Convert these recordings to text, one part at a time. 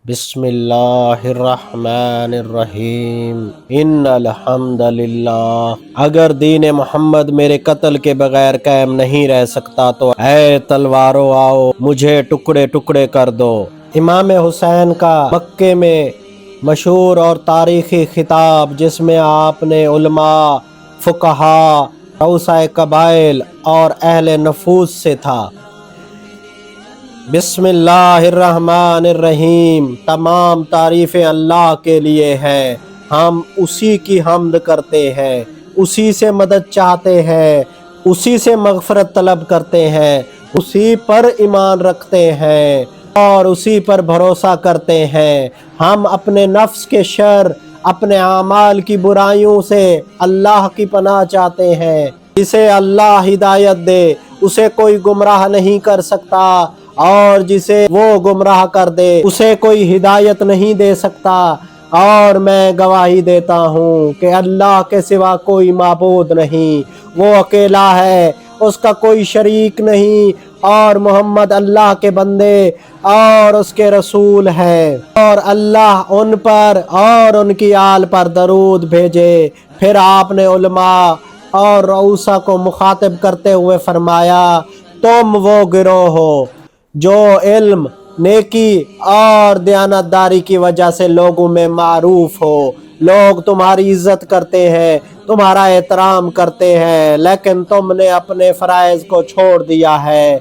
بسم اللہ الرحمن الرحیم ان الحمد للہ۔ اگر دین محمد میرے قتل کے بغیر قائم نہیں رہ سکتا تو اے تلوارو آؤ مجھے ٹکڑے ٹکڑے کر دو۔ امام حسین کا مکے میں مشہور اور تاریخی خطاب، جس میں آپ نے علماء، فقہاء، رؤسائے قبائل اور اہل نفوذ سے تھا۔ بسم اللہ الرحمن الرحیم، تمام تعریفیں اللہ کے لیے ہیں، ہم اسی کی حمد کرتے ہیں، اسی سے مدد چاہتے ہیں، اسی سے مغفرت طلب کرتے ہیں، اسی پر ایمان رکھتے ہیں اور اسی پر بھروسہ کرتے ہیں۔ ہم اپنے نفس کے شر، اپنے اعمال کی برائیوں سے اللہ کی پناہ چاہتے ہیں۔ جسے اللہ ہدایت دے اسے کوئی گمراہ نہیں کر سکتا، اور جسے وہ گمراہ کر دے اسے کوئی ہدایت نہیں دے سکتا۔ اور میں گواہی دیتا ہوں کہ اللہ کے سوا کوئی معبود نہیں، وہ اکیلا ہے، اس کا کوئی شریک نہیں، اور محمد اللہ کے بندے اور اس کے رسول ہیں۔ اور اللہ ان پر اور ان کی آل پر درود بھیجے۔ پھر آپ نے علماء اور رؤسا کو مخاطب کرتے ہوئے فرمایا، تم وہ گروہ ہو جو علم، نیکی اور دیانتداری کی وجہ سے لوگوں میں معروف ہو۔ لوگ تمہاری عزت کرتے ہیں، تمہارا احترام کرتے ہیں، لیکن تم نے اپنے فرائض کو چھوڑ دیا ہے۔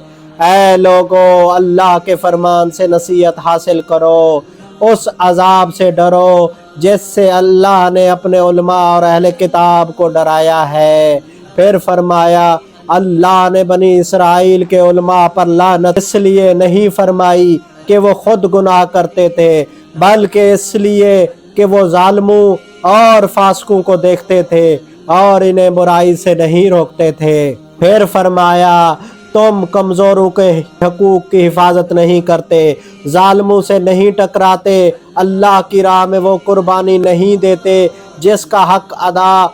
اے لوگو، اللہ کے فرمان سے نصیحت حاصل کرو، اس عذاب سے ڈرو جس سے اللہ نے اپنے علماء اور اہل کتاب کو ڈرایا ہے۔ پھر فرمایا، اللہ نے بنی اسرائیل کے علماء پر لعنت اس لیے نہیں فرمائی کہ وہ خود گناہ کرتے تھے، بلکہ اس لیے کہ وہ ظالموں اور فاسقوں کو دیکھتے تھے اور انہیں برائی سے نہیں روکتے تھے۔ پھر فرمایا، تم کمزوروں کے حقوق کی حفاظت نہیں کرتے، ظالموں سے نہیں ٹکراتے، اللہ کی راہ میں وہ قربانی نہیں دیتے جس کا حق ادا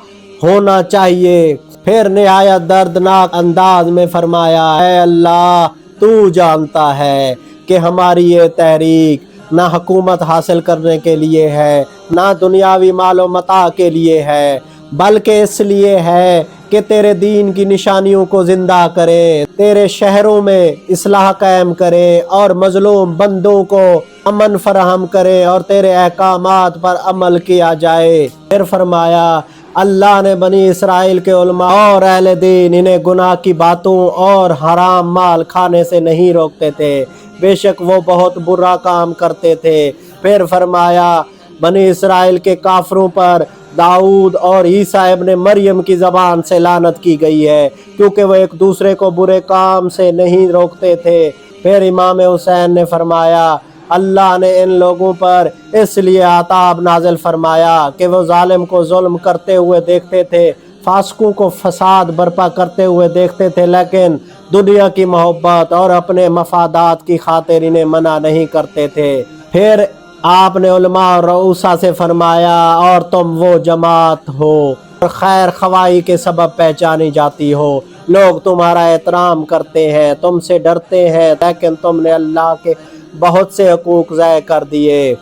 ہونا چاہیے۔ پھر نہایت دردناک انداز میں فرمایا، اے اللہ، تو جانتا ہے کہ ہماری یہ تحریک نہ حکومت حاصل کرنے کے لیے ہے، نہ دنیاوی مال و متاع کے لیے ہے، بلکہ اس لیے ہے کہ تیرے دین کی نشانیوں کو زندہ کرے، تیرے شہروں میں اصلاح قائم کرے اور مظلوم بندوں کو امن فراہم کرے اور تیرے احکامات پر عمل کیا جائے۔ پھر فرمایا، اللہ نے بنی اسرائیل کے علماء اور اہل دین انہیں گناہ کی باتوں اور حرام مال کھانے سے نہیں روکتے تھے، بے شک وہ بہت برا کام کرتے تھے۔ پھر فرمایا، بنی اسرائیل کے کافروں پر داؤد اور عیسیٰ ابن مریم کی زبان سے لعنت کی گئی ہے، کیونکہ وہ ایک دوسرے کو برے کام سے نہیں روکتے تھے۔ پھر امام حسین نے فرمایا، اللہ نے ان لوگوں پر اس لیے عذاب نازل فرمایا کہ وہ ظالم کو ظلم کرتے ہوئے دیکھتے تھے، فاسقوں کو فساد برپا کرتے ہوئے دیکھتے تھے، لیکن دنیا کی محبت اور اپنے مفادات کی خاطر انہیں منع نہیں کرتے تھے۔ پھر آپ نے علماء اور رؤسا سے فرمایا، اور تم وہ جماعت ہو اور خیر خواہی کے سبب پہچانی جاتی ہو، لوگ تمہارا احترام کرتے ہیں، تم سے ڈرتے ہیں، لیکن تم نے اللہ کے بہت سے حقوق ضائع کر دیے۔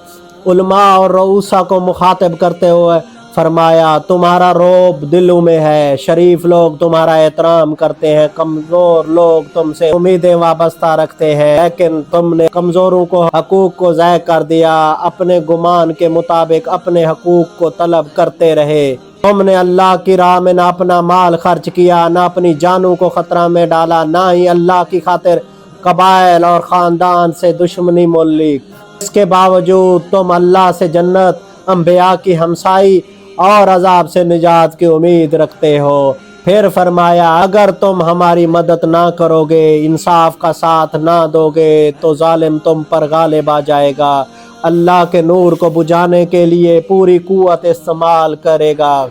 علماء اور رؤسا کو مخاطب کرتے ہوئے فرمایا، تمہارا رعب دلوں میں ہے، شریف لوگ تمہارا احترام کرتے ہیں، کمزور لوگ تم سے امیدیں وابستہ رکھتے ہیں، لیکن تم نے کمزوروں کو حقوق کو ضائع کر دیا، اپنے گمان کے مطابق اپنے حقوق کو طلب کرتے رہے۔ تم نے اللہ کی راہ میں نہ اپنا مال خرچ کیا، نہ اپنی جانوں کو خطرہ میں ڈالا، نہ ہی اللہ کی خاطر قبائل اور خاندان سے دشمنی مول لی۔ اس کے باوجود تم اللہ سے جنت، انبیاء کی ہمسائی اور عذاب سے نجات کی امید رکھتے ہو۔ پھر فرمایا، اگر تم ہماری مدد نہ کرو گے، انصاف کا ساتھ نہ دو گے، تو ظالم تم پر غالب آ جائے گا، اللہ کے نور کو بجھانے کے لیے پوری قوت استعمال کرے گا۔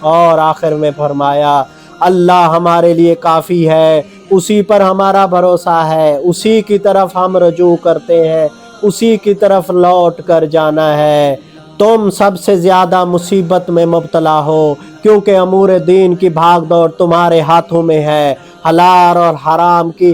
اور آخر میں فرمایا، اللہ ہمارے لیے کافی ہے، اسی پر ہمارا بھروسہ ہے، اسی کی طرف ہم رجوع کرتے ہیں، اسی کی طرف لوٹ کر جانا ہے۔ تم سب سے زیادہ مصیبت میں مبتلا ہو، کیونکہ امور دین کی بھاگ دوڑ تمہارے ہاتھوں میں ہے، حلال اور حرام کی